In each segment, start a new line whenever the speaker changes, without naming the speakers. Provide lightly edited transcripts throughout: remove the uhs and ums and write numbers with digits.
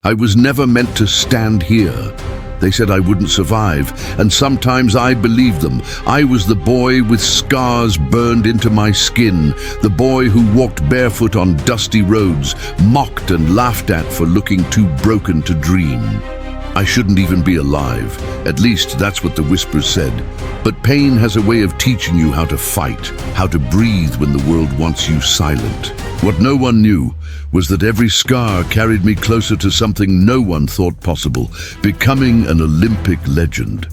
I was never meant to stand here. They said I wouldn't survive, and sometimes I believed them. I was the boy with scars burned into my skin, the boy who walked barefoot on dusty roads, mocked and laughed at for looking too broken to dream. I shouldn't even be alive. At least that's what the whispers said. But pain has a way of teaching you how to fight, how to breathe when the world wants you silent. What no one knew was that every scar carried me closer to something no one thought possible, becoming an Olympic legend.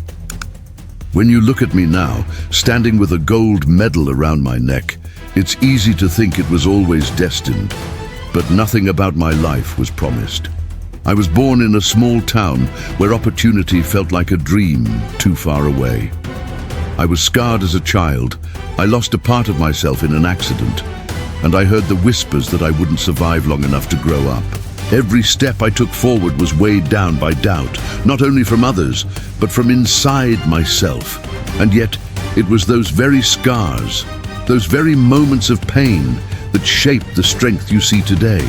When you look at me now, standing with a gold medal around my neck, it's easy to think it was always destined. But nothing about my life was promised. I was born in a small town where opportunity felt like a dream too far away. I was scarred as a child. I lost a part of myself in an accident, and I heard the whispers that I wouldn't survive long enough to grow up. Every step I took forward was weighed down by doubt, not only from others, but from inside myself. And yet, it was those very scars, those very moments of pain, that shaped the strength you see today.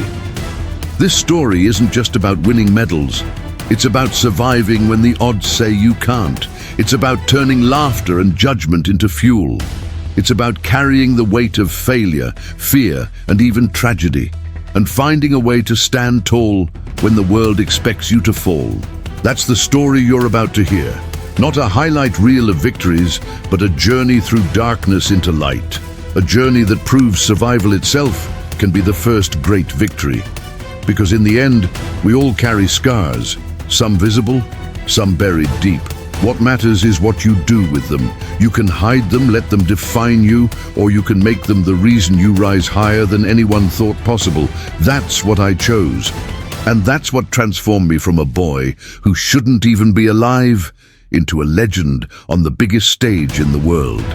This story isn't just about winning medals. It's about surviving when the odds say you can't. It's about turning laughter and judgment into fuel. It's about carrying the weight of failure, fear, and even tragedy, and finding a way to stand tall when the world expects you to fall. That's the story you're about to hear. Not a highlight reel of victories, but a journey through darkness into light. A journey that proves survival itself can be the first great victory. Because in the end, we all carry scars, some visible, some buried deep. What matters is what you do with them. You can hide them, let them define you, or you can make them the reason you rise higher than anyone thought possible. That's what I chose. And that's what transformed me from a boy who shouldn't even be alive into a legend on the biggest stage in the world.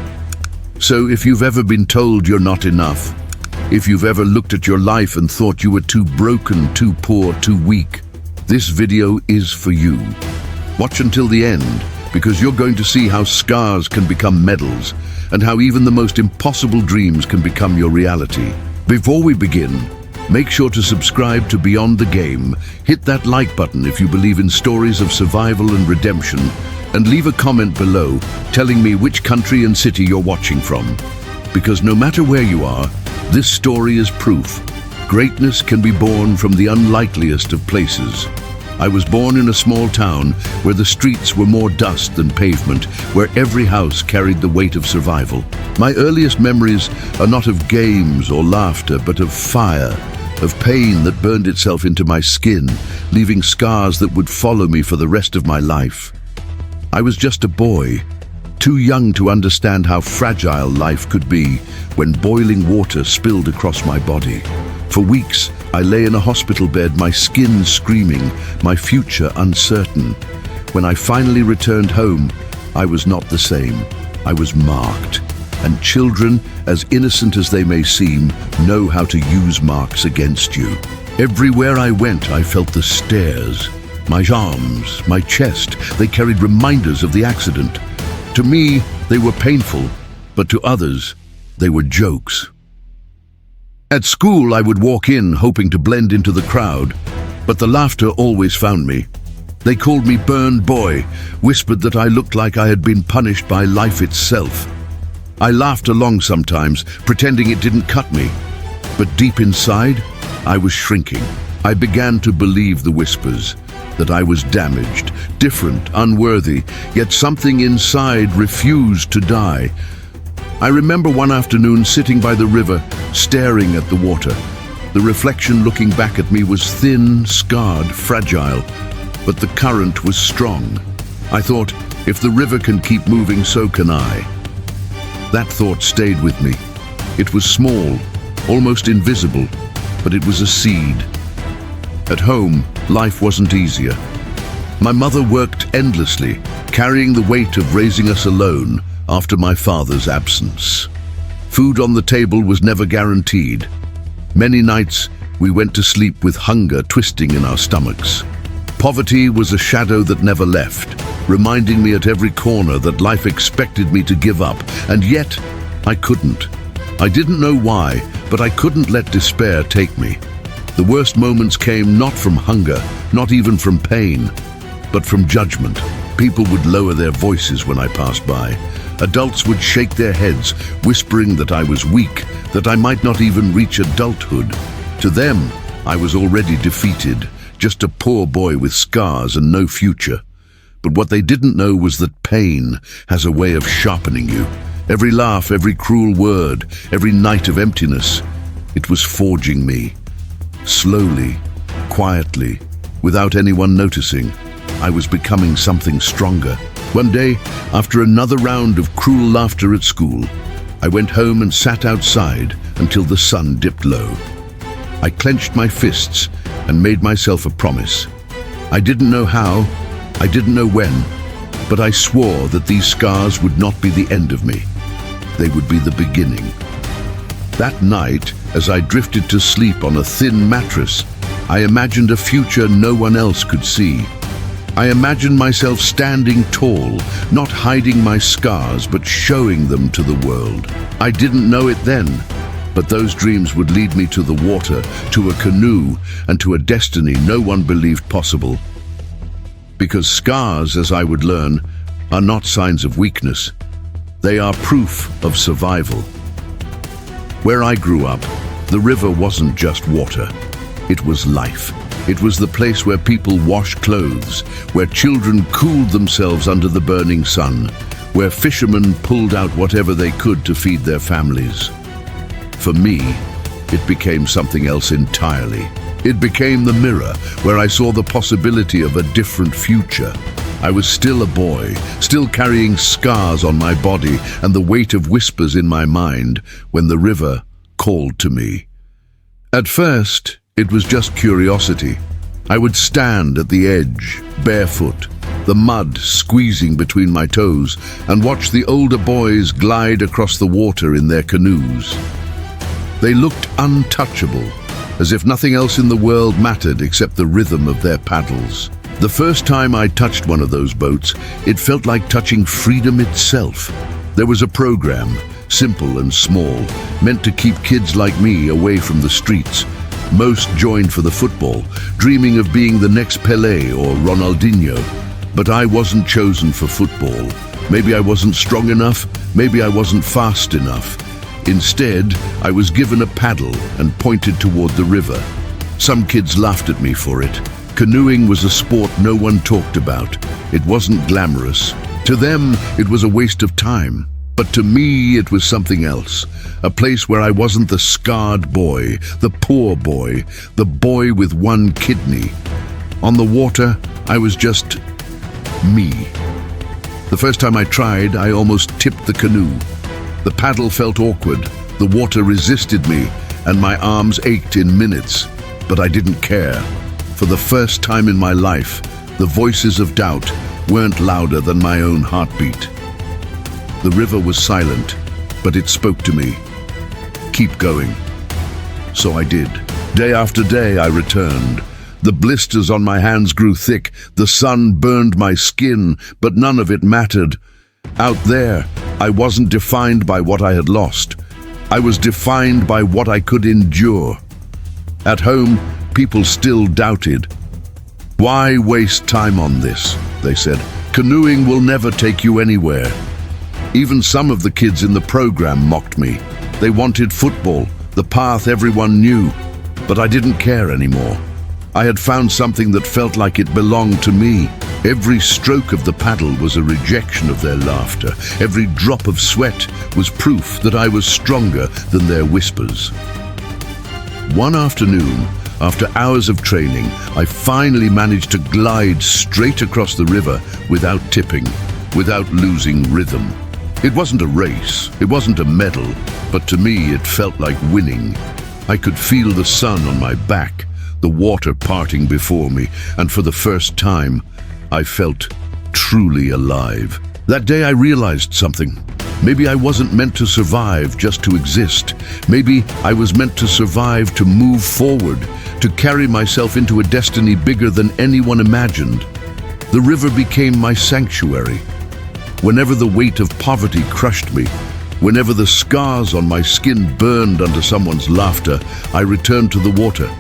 So if you've ever been told you're not enough, if you've ever looked at your life and thought you were too broken, too poor, too weak, this video is for you. Watch until the end, because you're going to see how scars can become medals and how even the most impossible dreams can become your reality. Before we begin, make sure to subscribe to Beyond the Game, hit that like button if you believe in stories of survival and redemption, and leave a comment below telling me which country and city you're watching from. Because no matter where you are, this story is proof. Greatness can be born from the unlikeliest of places. I was born in a small town where the streets were more dust than pavement, where every house carried the weight of survival. My earliest memories are not of games or laughter, but of fire, of pain that burned itself into my skin, leaving scars that would follow me for the rest of my life. I was just a boy, too young to understand how fragile life could be when boiling water spilled across my body. For weeks, I lay in a hospital bed, my skin screaming, my future uncertain. When I finally returned home, I was not the same. I was marked. And children, as innocent as they may seem, know how to use marks against you. Everywhere I went, I felt the stares. My arms, my chest, they carried reminders of the accident. To me, they were painful, but to others, they were jokes. At school, I would walk in hoping to blend into the crowd, but the laughter always found me. They called me Burned Boy, whispered that I looked like I had been punished by life itself. I laughed along sometimes, pretending it didn't cut me. But deep inside, I was shrinking. I began to believe the whispers, that I was damaged, different, unworthy, yet something inside refused to die. I remember one afternoon sitting by the river, staring at the water. The reflection looking back at me was thin, scarred, fragile, but the current was strong. I thought, if the river can keep moving, so can I. That thought stayed with me. It was small, almost invisible, but it was a seed. At home, life wasn't easier. My mother worked endlessly, carrying the weight of raising us alone after my father's absence. Food on the table was never guaranteed. Many nights, we went to sleep with hunger twisting in our stomachs. Poverty was a shadow that never left, reminding me at every corner that life expected me to give up, and yet I couldn't. I didn't know why, but I couldn't let despair take me. The worst moments came not from hunger, not even from pain, but from judgment. People would lower their voices when I passed by. Adults would shake their heads, whispering that I was weak, that I might not even reach adulthood. To them, I was already defeated, just a poor boy with scars and no future. But what they didn't know was that pain has a way of sharpening you. Every laugh, every cruel word, every night of emptiness, it was forging me. Slowly, quietly, without anyone noticing, I was becoming something stronger. One day, after another round of cruel laughter at school, I went home and sat outside until the sun dipped low. I clenched my fists and made myself a promise. I didn't know how, I didn't know when, but I swore that these scars would not be the end of me. They would be the beginning. That night, as I drifted to sleep on a thin mattress, I imagined a future no one else could see. I imagined myself standing tall, not hiding my scars, but showing them to the world. I didn't know it then, but those dreams would lead me to the water, to a canoe, and to a destiny no one believed possible. Because scars, as I would learn, are not signs of weakness. They are proof of survival. Where I grew up, the river wasn't just water. It was life. It was the place where people washed clothes, where children cooled themselves under the burning sun, where fishermen pulled out whatever they could to feed their families. For me, it became something else entirely. It became the mirror where I saw the possibility of a different future. I was still a boy, still carrying scars on my body and the weight of whispers in my mind when the river called to me. At first, it was just curiosity. I would stand at the edge, barefoot, the mud squeezing between my toes, and watch the older boys glide across the water in their canoes. They looked untouchable, as if nothing else in the world mattered except the rhythm of their paddles. The first time I touched one of those boats, it felt like touching freedom itself. There was a program, simple and small, meant to keep kids like me away from the streets. Most joined for the football, dreaming of being the next Pelé or Ronaldinho. But I wasn't chosen for football. Maybe I wasn't strong enough, maybe I wasn't fast enough. Instead, I was given a paddle and pointed toward the river. Some kids laughed at me for it. Canoeing was a sport no one talked about. It wasn't glamorous. To them, it was a waste of time. But to me, it was something else. A place where I wasn't the scarred boy, the poor boy, the boy with one kidney. On the water, I was just me. The first time I tried, I almost tipped the canoe. The paddle felt awkward, the water resisted me, and my arms ached in minutes. But I didn't care. For the first time in my life, the voices of doubt weren't louder than my own heartbeat. The river was silent, but it spoke to me. Keep going. So I did. Day after day I returned. The blisters on my hands grew thick, the sun burned my skin, but none of it mattered. Out there, I wasn't defined by what I had lost. I was defined by what I could endure. At home, people still doubted. Why waste time on this? They said. Canoeing will never take you anywhere. Even some of the kids in the program mocked me. They wanted football, the path everyone knew. But I didn't care anymore. I had found something that felt like it belonged to me. Every stroke of the paddle was a rejection of their laughter. Every drop of sweat was proof that I was stronger than their whispers. One afternoon, after hours of training, I finally managed to glide straight across the river without tipping, without losing rhythm. It wasn't a race, it wasn't a medal, but to me it felt like winning. I could feel the sun on my back, the water parting before me, and for the first time, I felt truly alive. That day I realized something. Maybe I wasn't meant to survive just to exist. Maybe I was meant to survive to move forward, to carry myself into a destiny bigger than anyone imagined. The river became my sanctuary. Whenever the weight of poverty crushed me, whenever the scars on my skin burned under someone's laughter, I returned to the water.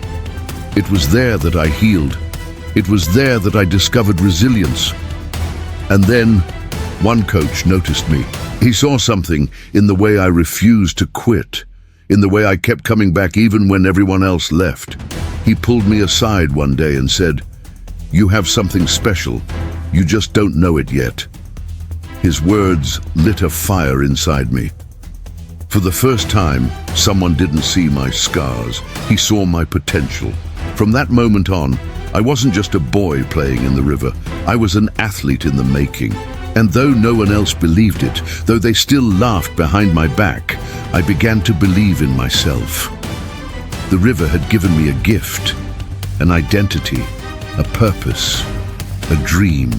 It was there that I healed. It was there that I discovered resilience. And then, one coach noticed me. He saw something in the way I refused to quit, in the way I kept coming back even when everyone else left. He pulled me aside one day and said, "You have something special. You just don't know it yet." His words lit a fire inside me. For the first time, someone didn't see my scars. He saw my potential. From that moment on, I wasn't just a boy playing in the river. I was an athlete in the making. And though no one else believed it, though they still laughed behind my back, I began to believe in myself. The river had given me a gift, an identity, a purpose, a dream.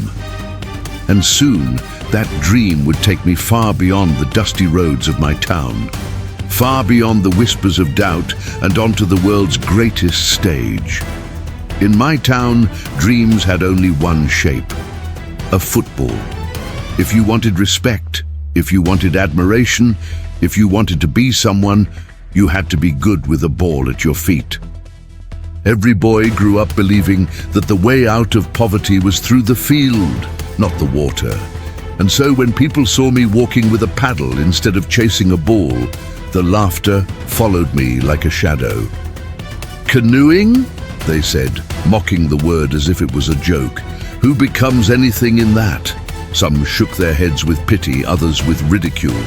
And soon, that dream would take me far beyond the dusty roads of my town, far beyond the whispers of doubt and onto the world's greatest stage. In my town, dreams had only one shape: a football. If you wanted respect, if you wanted admiration, if you wanted to be someone, you had to be good with a ball at your feet. Every boy grew up believing that the way out of poverty was through the field, not the water. And so when people saw me walking with a paddle instead of chasing a ball, the laughter followed me like a shadow. "Canoeing?" they said, mocking the word as if it was a joke. "Who becomes anything in that?" Some shook their heads with pity, others with ridicule.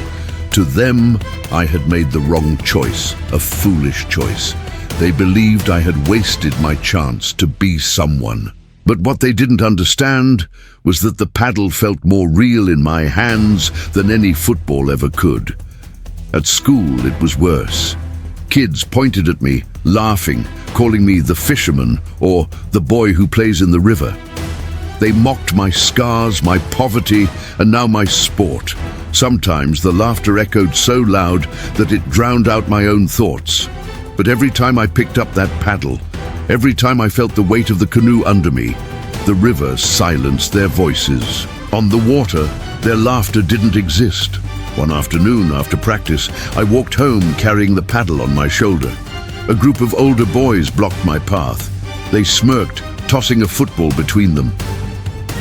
To them, I had made the wrong choice, a foolish choice. They believed I had wasted my chance to be someone. But what they didn't understand was that the paddle felt more real in my hands than any football ever could. At school, it was worse. Kids pointed at me, laughing, calling me the fisherman or the boy who plays in the river. They mocked my scars, my poverty, and now my sport. Sometimes the laughter echoed so loud that it drowned out my own thoughts. But every time I picked up that paddle, every time I felt the weight of the canoe under me, the river silenced their voices. On the water, their laughter didn't exist. One afternoon, after practice, I walked home carrying the paddle on my shoulder. A group of older boys blocked my path. They smirked, tossing a football between them.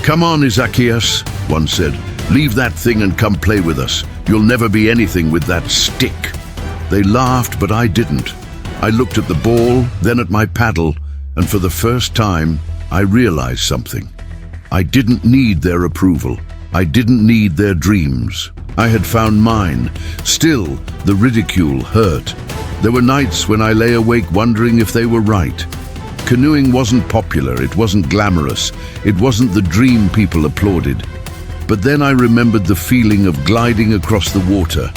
"Come on, Isaquias," one said. "Leave that thing and come play with us. You'll never be anything with that stick." They laughed, but I didn't. I looked at the ball, then at my paddle, and for the first time, I realized something. I didn't need their approval. I didn't need their dreams. I had found mine. Still, the ridicule hurt. There were nights when I lay awake wondering if they were right. Canoeing wasn't popular, it wasn't glamorous, it wasn't the dream people applauded. But then I remembered the feeling of gliding across the water,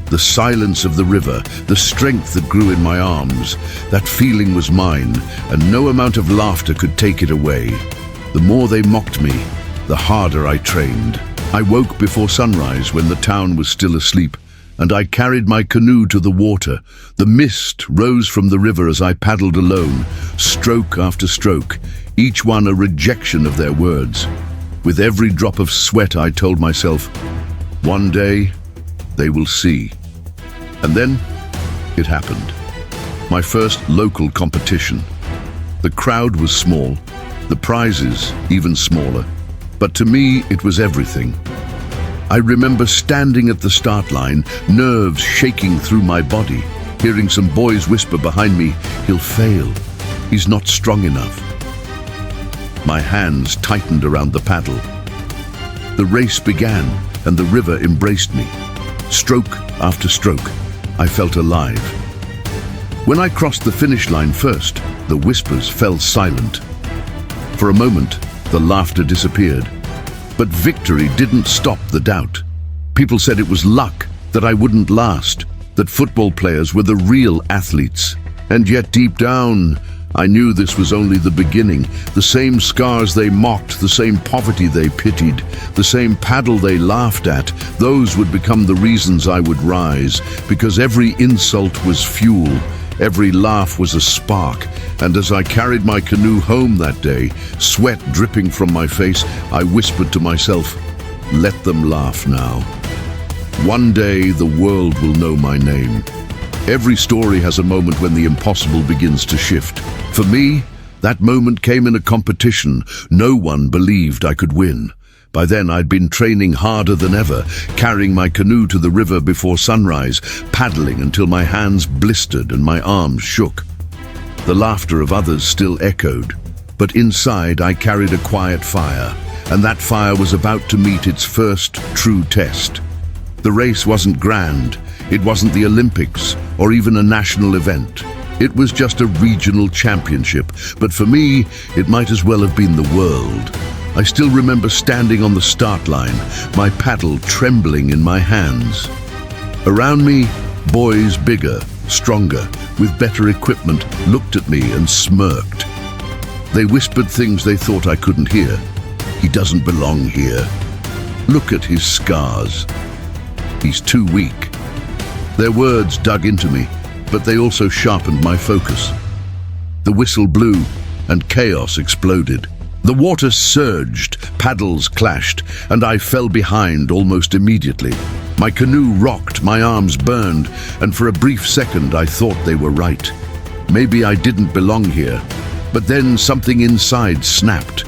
the silence of the river, the strength that grew in my arms. That feeling was mine, and no amount of laughter could take it away. The more they mocked me, the harder I trained. I woke before sunrise when the town was still asleep, and I carried my canoe to the water. The mist rose from the river as I paddled alone, stroke after stroke, each one a rejection of their words. With every drop of sweat, I told myself, one day they will see. And then it happened. My first local competition. The crowd was small, the prizes even smaller, but to me it was everything. I remember standing at the start line, nerves shaking through my body, hearing some boys whisper behind me, "He'll fail. He's not strong enough." My hands tightened around the paddle. The race began, and the river embraced me. Stroke after stroke, I felt alive. When I crossed the finish line first, the whispers fell silent. For a moment, the laughter disappeared. But victory didn't stop the doubt. People said it was luck, that I wouldn't last, that football players were the real athletes. And yet deep down, I knew this was only the beginning. The same scars they mocked, the same poverty they pitied, the same paddle they laughed at, those would become the reasons I would rise, because every insult was fuel, every laugh was a spark. And as I carried my canoe home that day, sweat dripping from my face, I whispered to myself, "Let them laugh now. One day the world will know my name." Every story has a moment when the impossible begins to shift. For me, That moment came in a competition. No one believed I could win. By then I'd been training harder than ever, carrying my canoe to the river before sunrise, paddling until my hands blistered and my arms shook. The laughter of others still echoed, but inside I carried a quiet fire, and that fire was about to meet its first true test. The race wasn't grand, it wasn't the Olympics, or even a national event. It was just a regional championship, but for me, it might as well have been the world. I still remember standing on the start line, my paddle trembling in my hands. Around me, boys bigger, stronger, with better equipment, looked at me and smirked. They whispered things they thought I couldn't hear. He doesn't belong here. Look at his scars. He's too weak. Their words dug into me, but they also sharpened my focus. The whistle blew, and chaos exploded. The water surged, paddles clashed, and I fell behind almost immediately. My canoe rocked, my arms burned, and for a brief second I thought they were right. Maybe I didn't belong here, but then something inside snapped.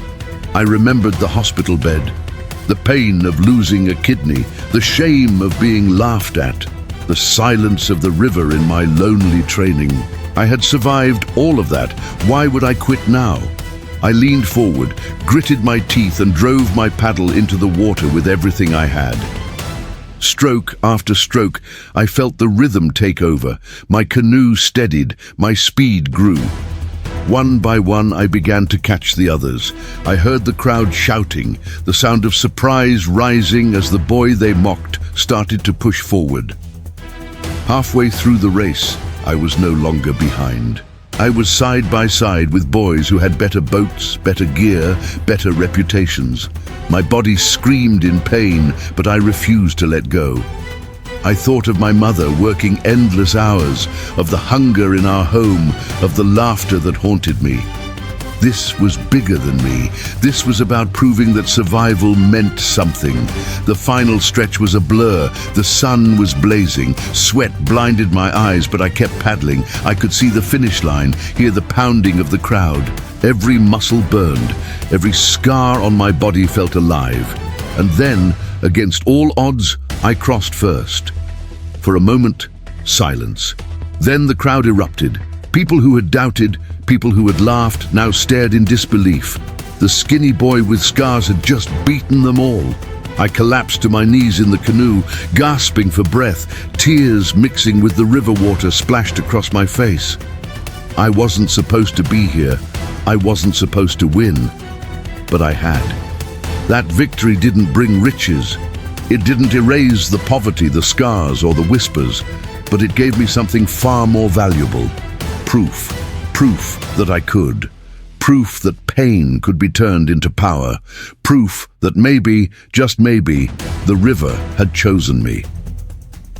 I remembered the hospital bed, the pain of losing a kidney, the shame of being laughed at, the silence of the river in my lonely training. I had survived all of that. Why would I quit now? I leaned forward, gritted my teeth, and drove my paddle into the water with everything I had. Stroke after stroke, I felt the rhythm take over. My canoe steadied, my speed grew. One by one, I began to catch the others. I heard the crowd shouting, the sound of surprise rising as the boy they mocked started to push forward. Halfway through the race, I was no longer behind. I was side by side with boys who had better boats, better gear, better reputations. My body screamed in pain, but I refused to let go. I thought of my mother working endless hours, of the hunger in our home, of the laughter that haunted me. This was bigger than me. This was about proving that survival meant something. The final stretch was a blur. The sun was blazing. Sweat blinded my eyes, but I kept paddling. I could see the finish line, hear the pounding of the crowd. Every muscle burned. Every scar on my body felt alive. And then, against all odds, I crossed first. For a moment, silence. Then the crowd erupted. People who had doubted, people who had laughed, now stared in disbelief. The skinny boy with scars had just beaten them all. I collapsed to my knees in the canoe, gasping for breath. Tears mixing with the river water splashed across my face. I wasn't supposed to be here. I wasn't supposed to win. But I had. That victory didn't bring riches. It didn't erase the poverty, the scars, or the whispers, but it gave me something far more valuable. Proof. Proof that I could. Proof that pain could be turned into power. Proof that maybe, just maybe, the river had chosen me.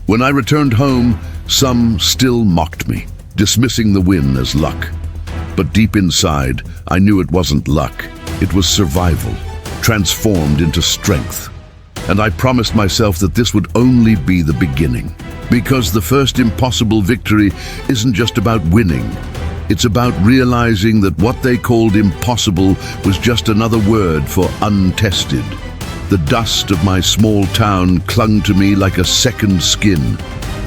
When I returned home, some still mocked me, dismissing the win as luck. But deep inside, I knew it wasn't luck. It was survival, transformed into strength. And I promised myself that this would only be the beginning. Because the first impossible victory isn't just about winning. It's about realizing that what they called impossible was just another word for untested. The dust of my small town clung to me like a second skin.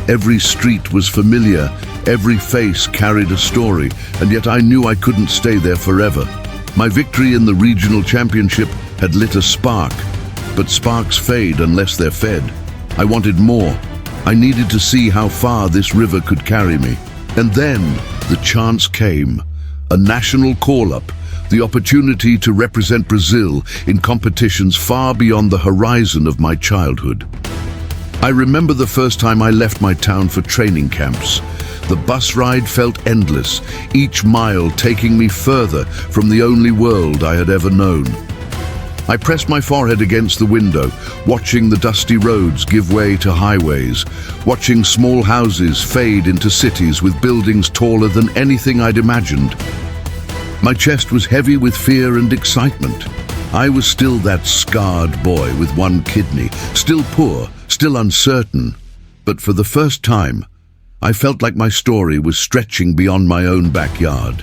Every street was familiar, every face carried a story, and yet I knew I couldn't stay there forever. My victory in the regional championship had lit a spark, but sparks fade unless they're fed. I wanted more. I needed to see how far this river could carry me. And then the chance came, a national call-up, the opportunity to represent Brazil in competitions far beyond the horizon of my childhood. I remember the first time I left my town for training camps. The bus ride felt endless, each mile taking me further from the only world I had ever known. I pressed my forehead against the window, watching the dusty roads give way to highways, watching small houses fade into cities with buildings taller than anything I'd imagined. My chest was heavy with fear and excitement. I was still that scarred boy with one kidney, still poor, still uncertain. But for the first time, I felt like my story was stretching beyond my own backyard.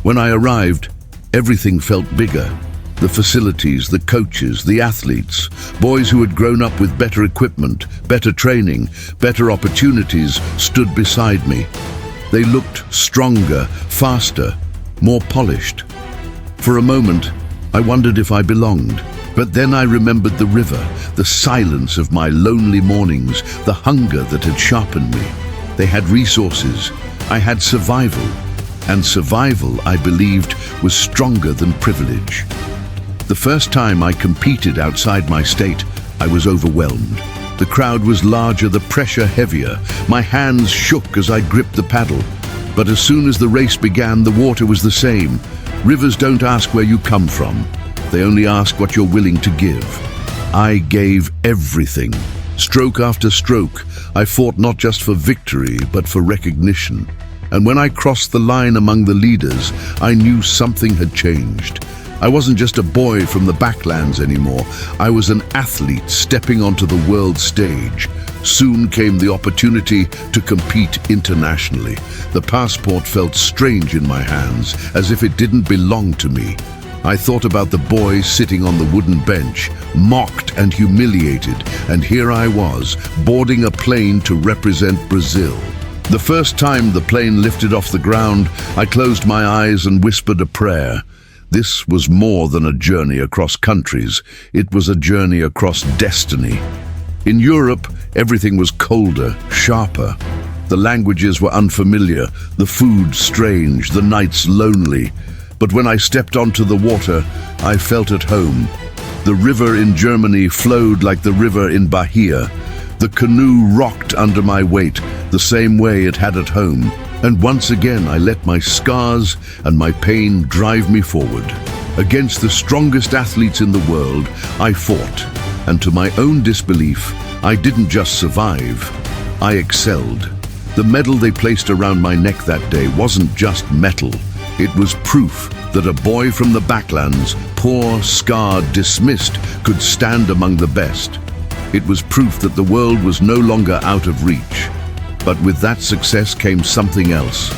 When I arrived, everything felt bigger. The facilities, the coaches, the athletes, boys who had grown up with better equipment, better training, better opportunities stood beside me. They looked stronger, faster, more polished. For a moment, I wondered if I belonged. But then I remembered the river, the silence of my lonely mornings, the hunger that had sharpened me. They had resources. I had survival. And survival, I believed, was stronger than privilege. The first time I competed outside my state, I was overwhelmed. The crowd was larger, the pressure heavier. My hands shook as I gripped the paddle. But as soon as the race began, the water was the same. Rivers don't ask where you come from. They only ask what you're willing to give. I gave everything. Stroke after stroke, I fought not just for victory, but for recognition. And when I crossed the line among the leaders, I knew something had changed. I wasn't just a boy from the backlands anymore. I was an athlete stepping onto the world stage. Soon came the opportunity to compete internationally. The passport felt strange in my hands, as if it didn't belong to me. I thought about the boy sitting on the wooden bench, mocked and humiliated, and here I was, boarding a plane to represent Brazil. The first time the plane lifted off the ground, I closed my eyes and whispered a prayer. This was more than a journey across countries. It was a journey across destiny. In Europe, everything was colder, sharper. The languages were unfamiliar, the food strange, the nights lonely. But when I stepped onto the water, I felt at home. The river in Germany flowed like the river in Bahia. The canoe rocked under my weight, the same way it had at home. And once again I let my scars and my pain drive me forward. Against the strongest athletes in the world, I fought. And to my own disbelief, I didn't just survive, I excelled. The medal they placed around my neck that day wasn't just metal. It was proof that a boy from the backlands, poor, scarred, dismissed, could stand among the best. It was proof that the world was no longer out of reach. But with that success came something else.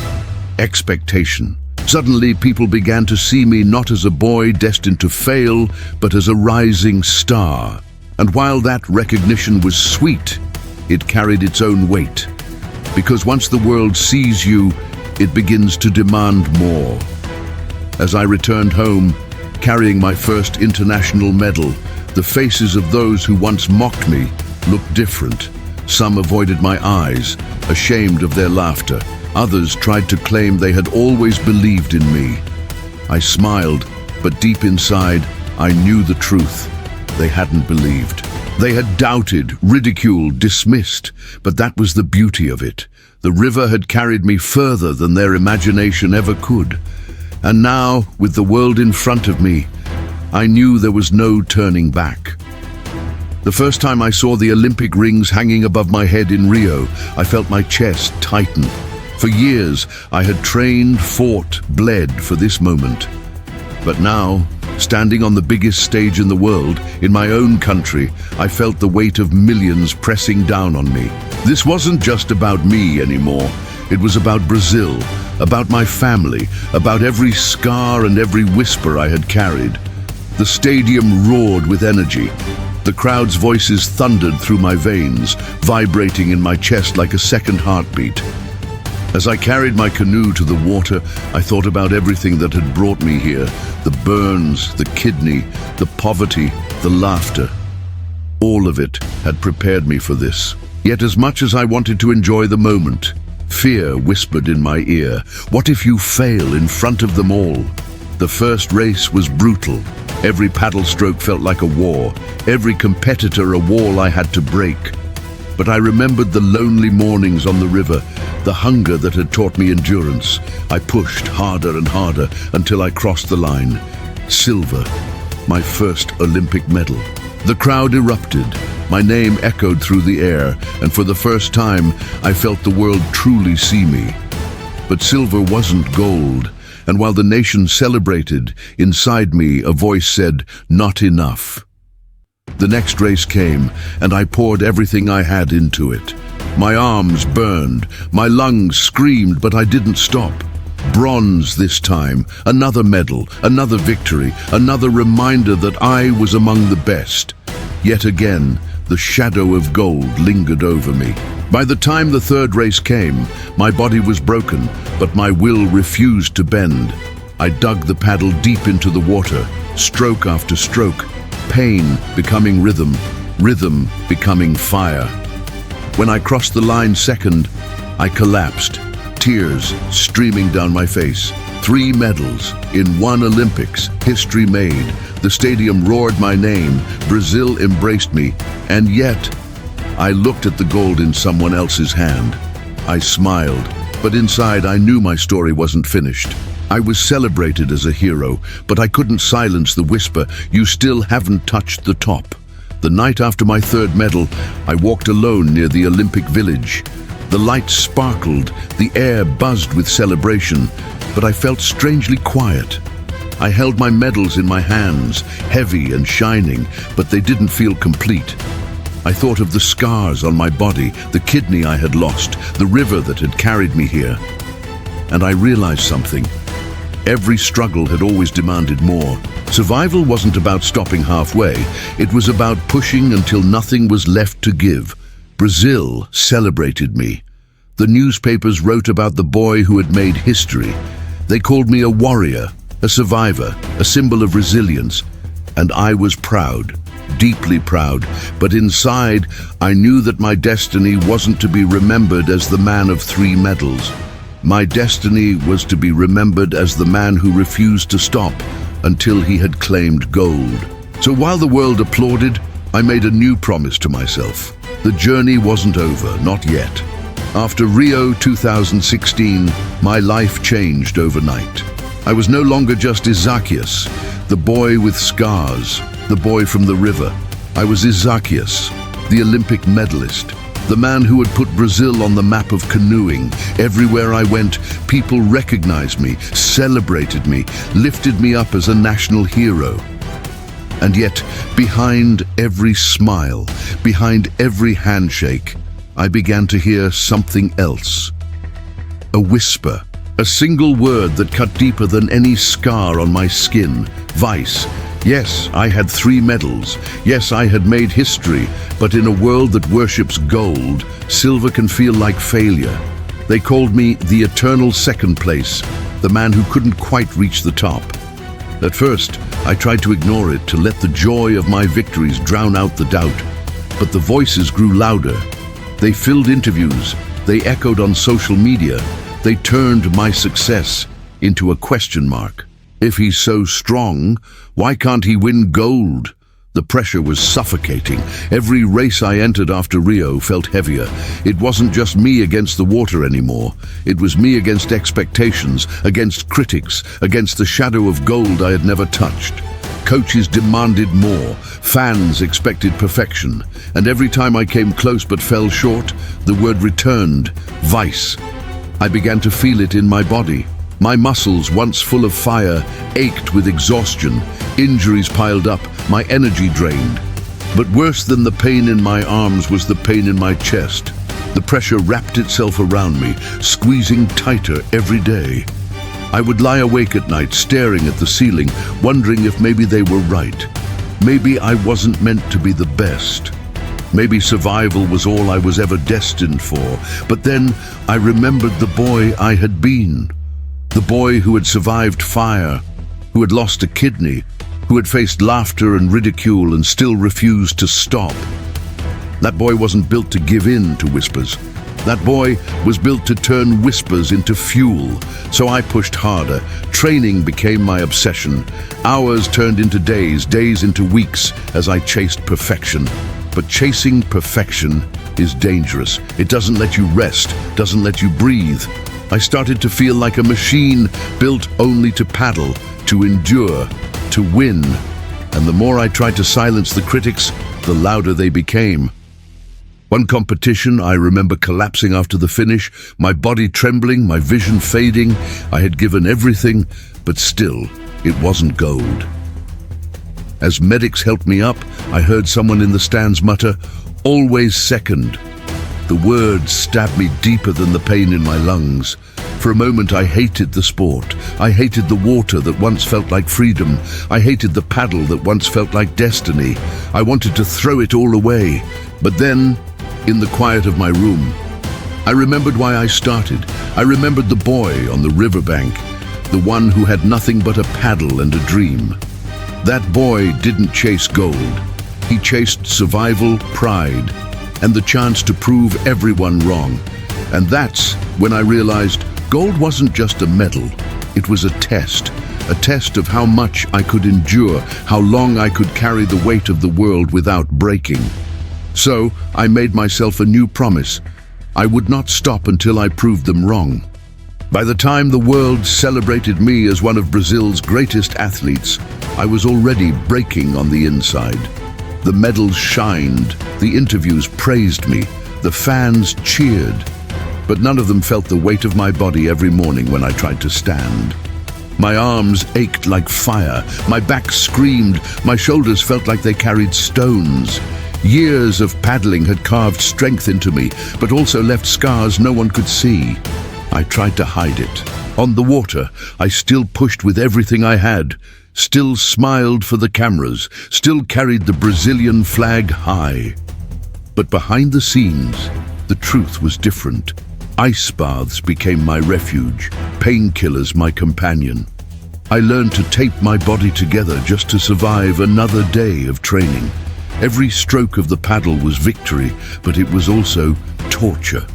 Expectation. Suddenly, people began to see me not as a boy destined to fail, but as a rising star. And while that recognition was sweet, it carried its own weight. Because once the world sees you, it begins to demand more. As I returned home, carrying my first international medal, the faces of those who once mocked me looked different. Some avoided my eyes, ashamed of their laughter. Others tried to claim they had always believed in me. I smiled, but deep inside, I knew the truth. They hadn't believed. They had doubted, ridiculed, dismissed, but that was the beauty of it. The river had carried me further than their imagination ever could. And now, with the world in front of me, I knew there was no turning back. The first time I saw the Olympic rings hanging above my head in Rio, I felt my chest tighten. For years, I had trained, fought, bled for this moment. But now, standing on the biggest stage in the world, in my own country, I felt the weight of millions pressing down on me. This wasn't just about me anymore. It was about Brazil, about my family, about every scar and every whisper I had carried. The stadium roared with energy. The crowd's voices thundered through my veins, vibrating in my chest like a second heartbeat. As I carried my canoe to the water, I thought about everything that had brought me here. The burns, the kidney, the poverty, the laughter. All of it had prepared me for this. Yet as much as I wanted to enjoy the moment, fear whispered in my ear. What if you fail in front of them all? The first race was brutal. Every paddle stroke felt like a war. Every competitor a wall I had to break. But I remembered the lonely mornings on the river, the hunger that had taught me endurance. I pushed harder and harder until I crossed the line. Silver, my first Olympic medal. The crowd erupted. My name echoed through the air, and for the first time, I felt the world truly see me. But silver wasn't gold. And while the nation celebrated, inside me a voice said, "Not enough." The next race came, and I poured everything I had into it. My arms burned, my lungs screamed, but I didn't stop. Bronze this time, another medal, another victory, another reminder that I was among the best. Yet again, the shadow of gold lingered over me. By the time the third race came, my body was broken, but my will refused to bend. I dug the paddle deep into the water, stroke after stroke, pain becoming rhythm, rhythm becoming fire. When I crossed the line second, I collapsed, tears streaming down my face. 3 medals in 1 Olympics, history made. The stadium roared my name, Brazil embraced me, and yet I looked at the gold in someone else's hand. I smiled, but inside I knew my story wasn't finished. I was celebrated as a hero, but I couldn't silence the whisper, "You still haven't touched the top." The night after my 3rd medal, I walked alone near the Olympic Village. The lights sparkled, the air buzzed with celebration, but I felt strangely quiet. I held my medals in my hands, heavy and shining, but they didn't feel complete. I thought of the scars on my body, the kidney I had lost, the river that had carried me here. And I realized something. Every struggle had always demanded more. Survival wasn't about stopping halfway. It was about pushing until nothing was left to give. Brazil celebrated me. The newspapers wrote about the boy who had made history. They called me a warrior, a survivor, a symbol of resilience. And I was proud, deeply proud. But inside, I knew that my destiny wasn't to be remembered as the man of 3 medals. My destiny was to be remembered as the man who refused to stop until he had claimed gold. So while the world applauded, I made a new promise to myself. The journey wasn't over, not yet. After Rio 2016, my life changed overnight. I was no longer just Isaquias, the boy with scars, the boy from the river. I was Isaquias, the Olympic medalist, the man who had put Brazil on the map of canoeing. Everywhere I went, people recognized me, celebrated me, lifted me up as a national hero. And yet, behind every smile, behind every handshake, I began to hear something else. A whisper, a single word that cut deeper than any scar on my skin. Vice. Yes, I had 3 medals. Yes, I had made history. But in a world that worships gold, silver can feel like failure. They called me the eternal second place, the man who couldn't quite reach the top. At first, I tried to ignore it, to let the joy of my victories drown out the doubt. But the voices grew louder. They filled interviews. They echoed on social media. They turned my success into a question mark. If he's so strong, why can't he win gold? The pressure was suffocating. Every race I entered after Rio felt heavier. It wasn't just me against the water anymore. It was me against expectations, against critics, against the shadow of gold I had never touched. Coaches demanded more. Fans expected perfection. And every time I came close but fell short, the word returned, vice. I began to feel it in my body. My muscles, once full of fire, ached with exhaustion. Injuries piled up, my energy drained. But worse than the pain in my arms was the pain in my chest. The pressure wrapped itself around me, squeezing tighter every day. I would lie awake at night, staring at the ceiling, wondering if maybe they were right. Maybe I wasn't meant to be the best. Maybe survival was all I was ever destined for. But then I remembered the boy I had been. The boy who had survived fire, who had lost a kidney, who had faced laughter and ridicule and still refused to stop. That boy wasn't built to give in to whispers. That boy was built to turn whispers into fuel. So I pushed harder. Training became my obsession. Hours turned into days, days into weeks as I chased perfection. But chasing perfection is dangerous. It doesn't let you rest, doesn't let you breathe. I started to feel like a machine built only to paddle, to endure, to win. And the more I tried to silence the critics, the louder they became. One competition, I remember collapsing after the finish, my body trembling, my vision fading. I had given everything, but still, it wasn't gold. As medics helped me up, I heard someone in the stands mutter, "Always second." The words stabbed me deeper than the pain in my lungs. For a moment I hated the sport. I hated the water that once felt like freedom. I hated the paddle that once felt like destiny. I wanted to throw it all away. But then, in the quiet of my room, I remembered why I started. I remembered the boy on the riverbank, the one who had nothing but a paddle and a dream. That boy didn't chase gold. He chased survival, pride, and the chance to prove everyone wrong. And that's when I realized gold wasn't just a medal. It was a test of how much I could endure, how long I could carry the weight of the world without breaking. So I made myself a new promise. I would not stop until I proved them wrong. By the time the world celebrated me as one of Brazil's greatest athletes, I was already breaking on the inside. The medals shined, the interviews praised me, the fans cheered, but none of them felt the weight of my body every morning when I tried to stand. My arms ached like fire, my back screamed, my shoulders felt like they carried stones. Years of paddling had carved strength into me, but also left scars no one could see. I tried to hide it. On the water, I still pushed with everything I had, still smiled for the cameras, still carried the Brazilian flag high. But behind the scenes, the truth was different. Ice baths became my refuge, painkillers my companion. I learned to tape my body together just to survive another day of training. Every stroke of the paddle was victory, but it was also torture.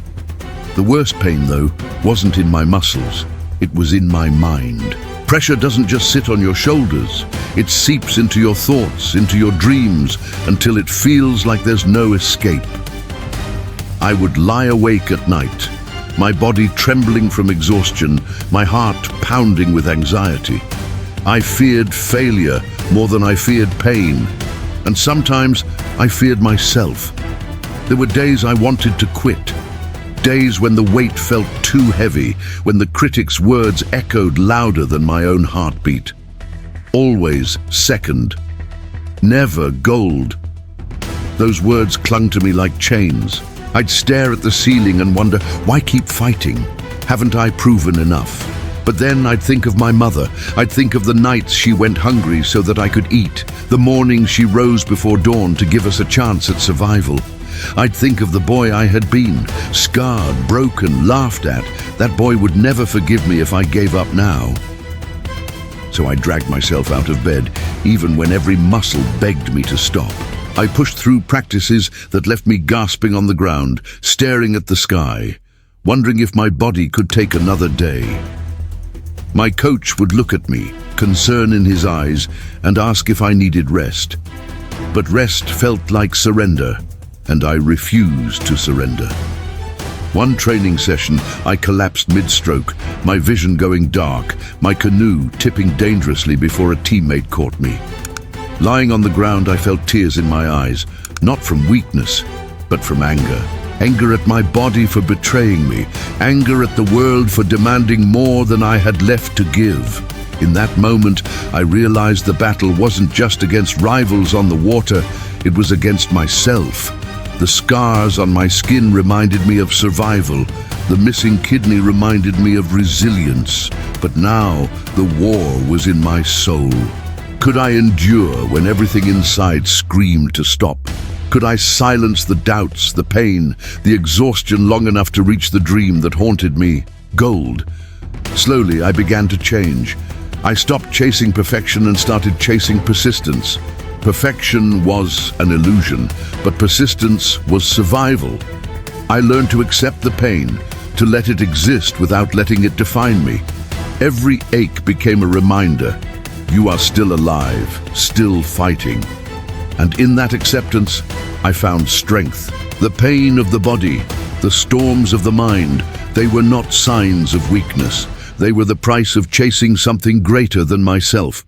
The worst pain, though, wasn't in my muscles. It was in my mind. Pressure doesn't just sit on your shoulders. It seeps into your thoughts, into your dreams, until it feels like there's no escape. I would lie awake at night, my body trembling from exhaustion, my heart pounding with anxiety. I feared failure more than I feared pain. And sometimes I feared myself. There were days I wanted to quit. Days when the weight felt too heavy, when the critics' words echoed louder than my own heartbeat. Always second. Never gold. Those words clung to me like chains. I'd stare at the ceiling and wonder, why keep fighting? Haven't I proven enough? But then I'd think of my mother. I'd think of the nights she went hungry so that I could eat, the mornings she rose before dawn to give us a chance at survival. I'd think of the boy I had been, scarred, broken, laughed at. That boy would never forgive me if I gave up now. So I dragged myself out of bed, even when every muscle begged me to stop. I pushed through practices that left me gasping on the ground, staring at the sky, wondering if my body could take another day. My coach would look at me, concern in his eyes, and ask if I needed rest. But rest felt like surrender, and I refused to surrender. One training session, I collapsed mid-stroke, my vision going dark, my canoe tipping dangerously before a teammate caught me. Lying on the ground, I felt tears in my eyes, not from weakness, but from anger. Anger at my body for betraying me, anger at the world for demanding more than I had left to give. In that moment, I realized the battle wasn't just against rivals on the water, it was against myself. The scars on my skin reminded me of survival. The missing kidney reminded me of resilience. But now, the war was in my soul. Could I endure when everything inside screamed to stop? Could I silence the doubts, the pain, the exhaustion long enough to reach the dream that haunted me? Gold. Slowly, I began to change. I stopped chasing perfection and started chasing persistence. Perfection was an illusion, but persistence was survival. I learned to accept the pain, to let it exist without letting it define me. Every ache became a reminder. You are still alive, still fighting. And in that acceptance, I found strength. The pain of the body, the storms of the mind, they were not signs of weakness. They were the price of chasing something greater than myself.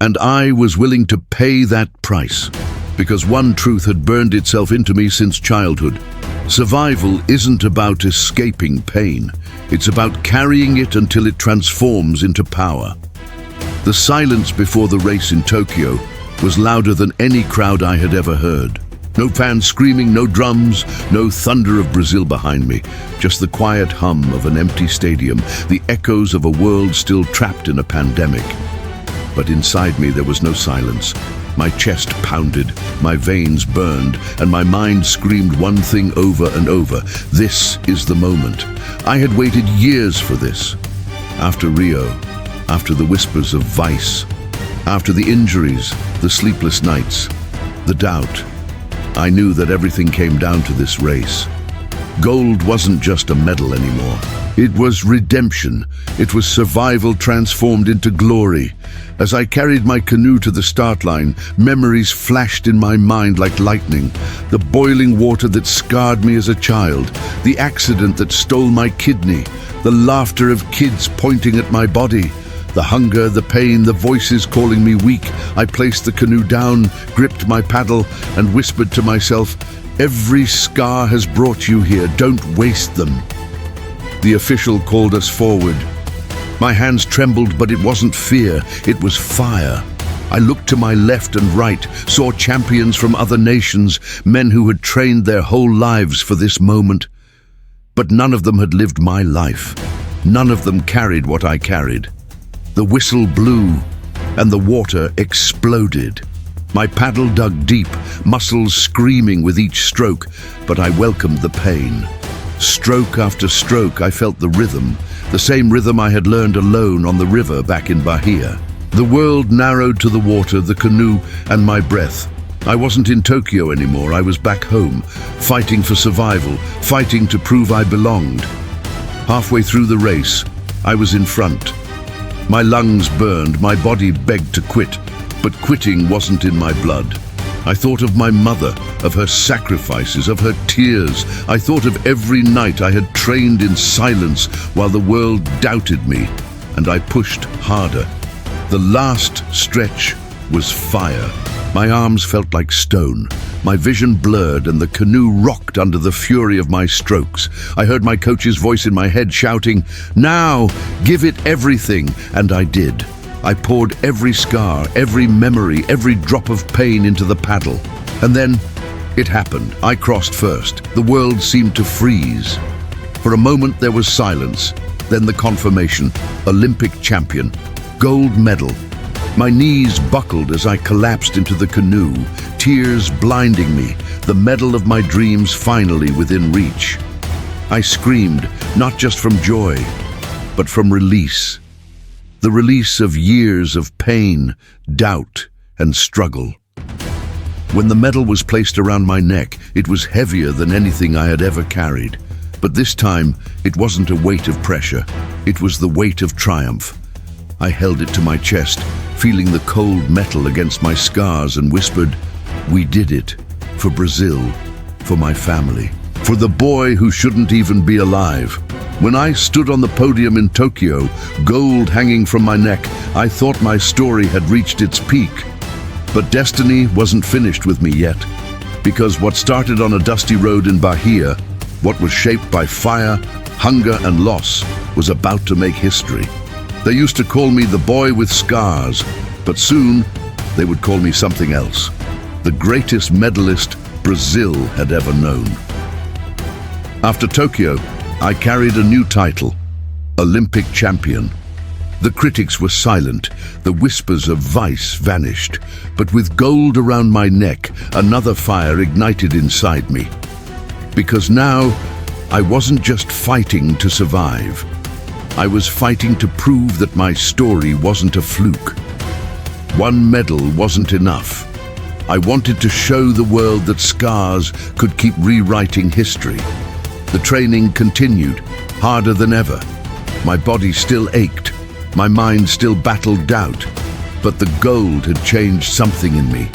And I was willing to pay that price, because one truth had burned itself into me since childhood. Survival isn't about escaping pain. It's about carrying it until it transforms into power. The silence before the race in Tokyo was louder than any crowd I had ever heard. No fans screaming, no drums, no thunder of Brazil behind me. Just the quiet hum of an empty stadium, the echoes of a world still trapped in a pandemic. But inside me there was no silence. My chest pounded, my veins burned, and my mind screamed one thing over and over. This is the moment. I had waited years for this. After Rio, after the whispers of vice, after the injuries, the sleepless nights, the doubt, I knew that everything came down to this race. Gold wasn't just a medal anymore. It was redemption. It was survival transformed into glory. As I carried my canoe to the start line, memories flashed in my mind like lightning. The boiling water that scarred me as a child, the accident that stole my kidney, the laughter of kids pointing at my body, the hunger, the pain, the voices calling me weak. I placed the canoe down, gripped my paddle, and whispered to myself, "Every scar has brought you here. Don't waste them." The official called us forward. My hands trembled, but it wasn't fear, it was fire. I looked to my left and right, saw champions from other nations, men who had trained their whole lives for this moment. But none of them had lived my life. None of them carried what I carried. The whistle blew, and the water exploded. My paddle dug deep, muscles screaming with each stroke, but I welcomed the pain. Stroke after stroke, I felt the rhythm, the same rhythm I had learned alone on the river back in Bahia. The world narrowed to the water, the canoe, and my breath. I wasn't in Tokyo anymore, I was back home, fighting for survival, fighting to prove I belonged. Halfway through the race, I was in front. My lungs burned, my body begged to quit, but quitting wasn't in my blood. I thought of my mother, of her sacrifices, of her tears. I thought of every night I had trained in silence while the world doubted me, and I pushed harder. The last stretch was fire. My arms felt like stone. My vision blurred and the canoe rocked under the fury of my strokes. I heard my coach's voice in my head shouting, "Now, give it everything," and I did. I poured every scar, every memory, every drop of pain into the paddle. And then it happened. I crossed first. The world seemed to freeze. For a moment there was silence, then the confirmation: Olympic champion, gold medal. My knees buckled as I collapsed into the canoe, tears blinding me, the medal of my dreams finally within reach. I screamed, not just from joy, but from release. The release of years of pain, doubt, and struggle. When the medal was placed around my neck, it was heavier than anything I had ever carried. But this time, it wasn't a weight of pressure. It was the weight of triumph. I held it to my chest, feeling the cold metal against my scars, and whispered, "We did it. For Brazil. For my family. For the boy who shouldn't even be alive." When I stood on the podium in Tokyo, gold hanging from my neck, I thought my story had reached its peak. But destiny wasn't finished with me yet. Because what started on a dusty road in Bahia, what was shaped by fire, hunger, and loss, was about to make history. They used to call me the boy with scars, but soon they would call me something else. The greatest medalist Brazil had ever known. After Tokyo, I carried a new title, Olympic champion. The critics were silent, the whispers of vice vanished, but with gold around my neck, another fire ignited inside me. Because now, I wasn't just fighting to survive. I was fighting to prove that my story wasn't a fluke. One medal wasn't enough. I wanted to show the world that scars could keep rewriting history. The training continued, harder than ever. My body still ached, my mind still battled doubt, but the gold had changed something in me.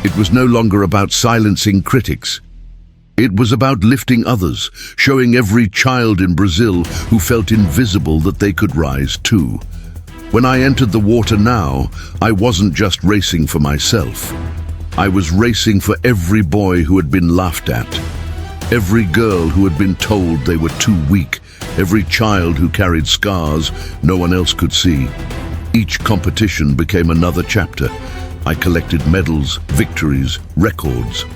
It was no longer about silencing critics. It was about lifting others, showing every child in Brazil who felt invisible that they could rise too. When I entered the water now, I wasn't just racing for myself. I was racing for every boy who had been laughed at. Every girl who had been told they were too weak, every child who carried scars no one else could see. Each competition became another chapter. I collected medals, victories, records.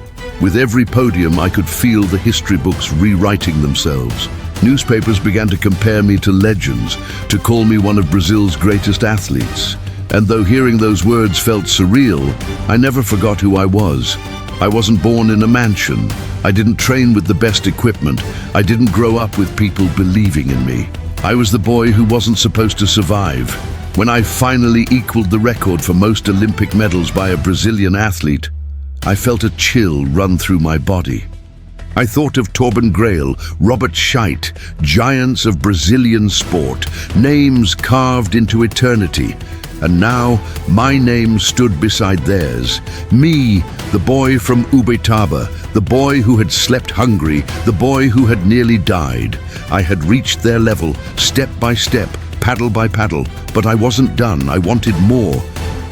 With every podium, I could feel the history books rewriting themselves. Newspapers began to compare me to legends, to call me one of Brazil's greatest athletes. And though hearing those words felt surreal, I never forgot who I was. I wasn't born in a mansion. I didn't train with the best equipment. I didn't grow up with people believing in me. I was the boy who wasn't supposed to survive. When I finally equaled the record for most Olympic medals by a Brazilian athlete, I felt a chill run through my body. I thought of Torben Grail, Robert Scheidt, giants of Brazilian sport, names carved into eternity. And now, my name stood beside theirs. Me, the boy from Ubetaba, the boy who had slept hungry, the boy who had nearly died. I had reached their level, step by step, paddle by paddle, but I wasn't done. I wanted more.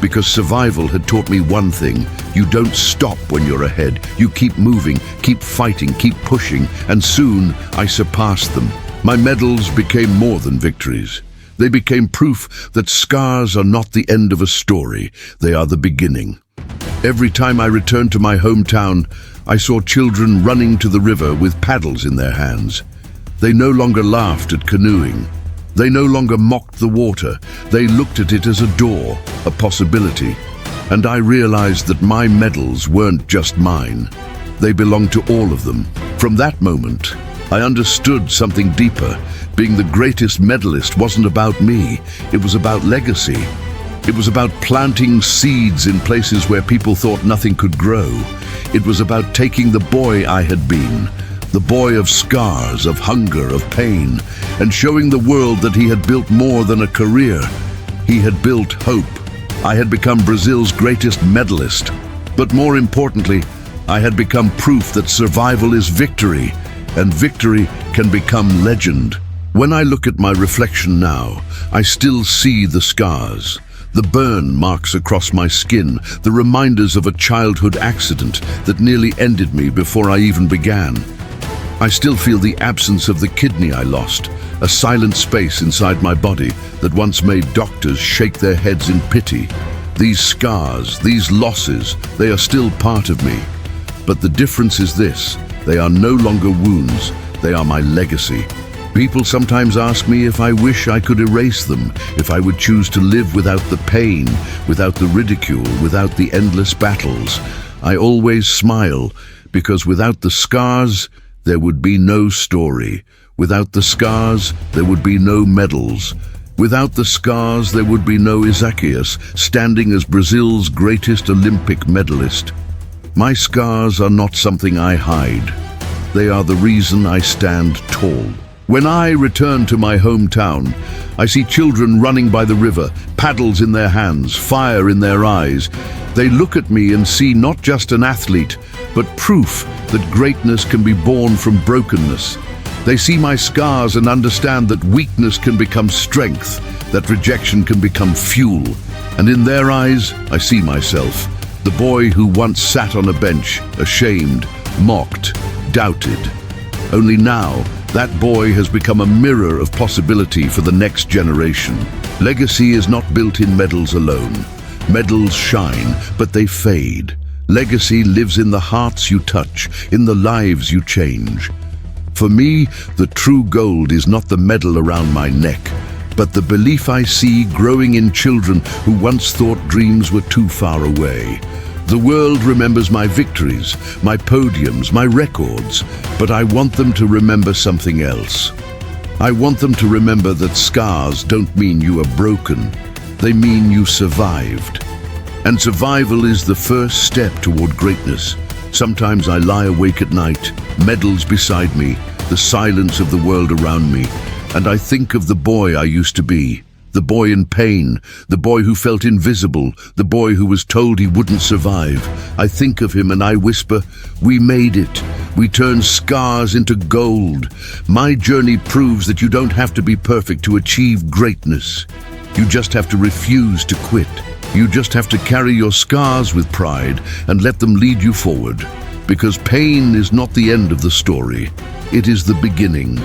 Because survival had taught me one thing: you don't stop when you're ahead. You keep moving, keep fighting, keep pushing, and soon I surpassed them. My medals became more than victories. They became proof that scars are not the end of a story, they are the beginning. Every time I returned to my hometown, I saw children running to the river with paddles in their hands. They no longer laughed at canoeing. They no longer mocked the water. They looked at it as a door, a possibility. And I realized that my medals weren't just mine. They belonged to all of them. From that moment, I understood something deeper. Being the greatest medalist wasn't about me. It was about legacy. It was about planting seeds in places where people thought nothing could grow. It was about taking the boy I had been, the boy of scars, of hunger, of pain, and showing the world that he had built more than a career. He had built hope. I had become Brazil's greatest medalist. But more importantly, I had become proof that survival is victory, and victory can become legend. When I look at my reflection now, I still see the scars, the burn marks across my skin, the reminders of a childhood accident that nearly ended me before I even began. I still feel the absence of the kidney I lost, a silent space inside my body that once made doctors shake their heads in pity. These scars, these losses, they are still part of me. But the difference is this: they are no longer wounds, they are my legacy. People sometimes ask me if I wish I could erase them, if I would choose to live without the pain, without the ridicule, without the endless battles. I always smile, because without the scars, there would be no story. Without the scars, there would be no medals. Without the scars, there would be no Isaquias, standing as Brazil's greatest Olympic medalist. My scars are not something I hide. They are the reason I stand tall. When I return to my hometown, I see children running by the river, paddles in their hands, fire in their eyes. They look at me and see not just an athlete, but proof that greatness can be born from brokenness. They see my scars and understand that weakness can become strength, that rejection can become fuel. And in their eyes, I see myself, the boy who once sat on a bench, ashamed, mocked, doubted. Only now, that boy has become a mirror of possibility for the next generation. Legacy is not built in medals alone. Medals shine, but they fade. Legacy lives in the hearts you touch, in the lives you change. For me, the true gold is not the medal around my neck, but the belief I see growing in children who once thought dreams were too far away. The world remembers my victories, my podiums, my records, but I want them to remember something else. I want them to remember that scars don't mean you are broken. They mean you survived. And survival is the first step toward greatness. Sometimes I lie awake at night, medals beside me, the silence of the world around me, and I think of the boy I used to be. The boy in pain, the boy who felt invisible, the boy who was told he wouldn't survive. I think of him and I whisper, "We made it. We turned scars into gold." My journey proves that you don't have to be perfect to achieve greatness. You just have to refuse to quit. You just have to carry your scars with pride and let them lead you forward. Because pain is not the end of the story. It is the beginning.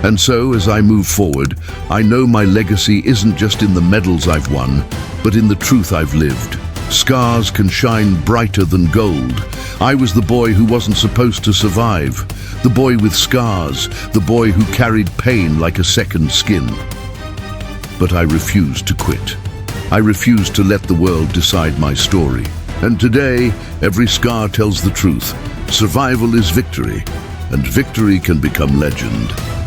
And so, as I move forward, I know my legacy isn't just in the medals I've won, but in the truth I've lived. Scars can shine brighter than gold. I was the boy who wasn't supposed to survive. The boy with scars, the boy who carried pain like a second skin. But I refused to quit. I refused to let the world decide my story. And today, every scar tells the truth. Survival is victory, and victory can become legend.